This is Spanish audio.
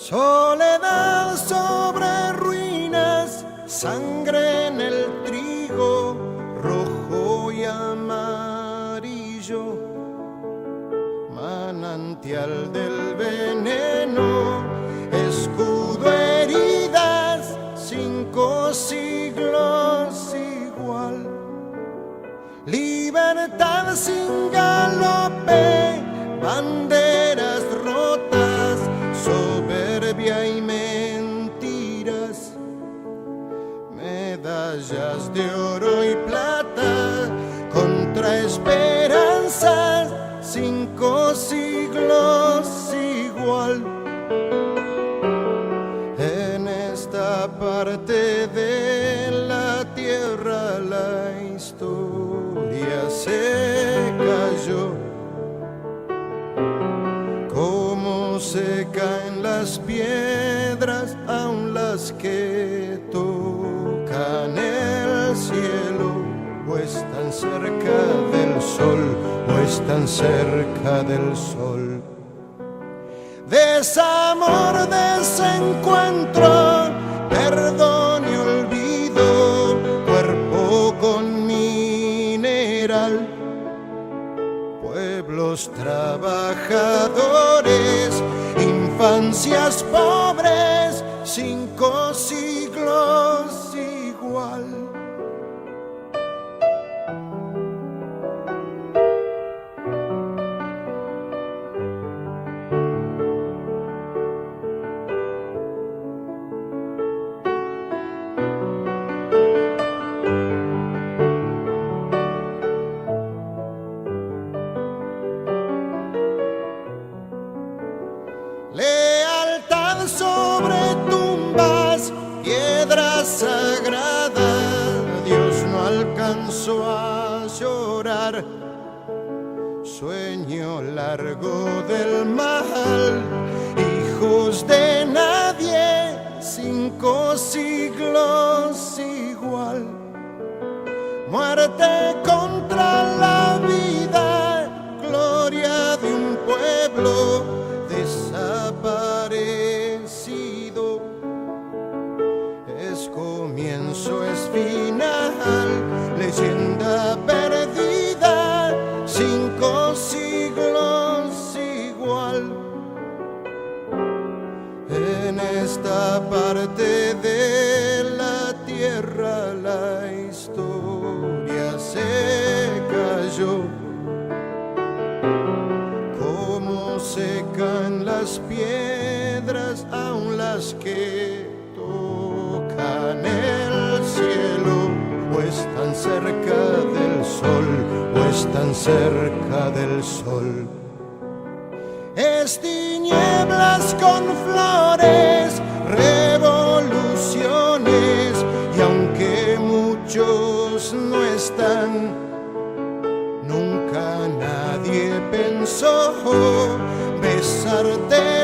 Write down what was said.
Soledad sobre ruinas, sangre en el trigo, rojo y amarillo, manantial del veneno, escudo, heridas, 5 siglos igual, libertad sin galope, banderas rotas, soberbia y mentiras, medallas de oro y plata, contra esperanzas, 5 siglos igual. En esta parte de la tierra la historia se cayó, como se caen las piedras, aun las que tocan el cielo, o están cerca del sol, o están cerca del sol. Desamor, desencuentro, perdón y olvido, cuerpo con mineral, pueblos trabajadores, infancias pobres, 5 siglos igual. Lealtad sobre tumbas, piedra sagrada, Dios no alcanzó a llorar. Sueño largo del mal, hijos de nadie, 5 siglos igual. Muerte contra la vida, gloria de un pueblo desaparecido. Es comienzo, es final, leyenda perdida, 5 siglos igual. En esta parte de la tierra la historia se cayó, como secan las piedras, aun las que tocan el cielo, o están cerca del sol, o están cerca del sol. Es tinieblas con flores, revoluciones, y aunque muchos no están, nunca nadie pensó besarte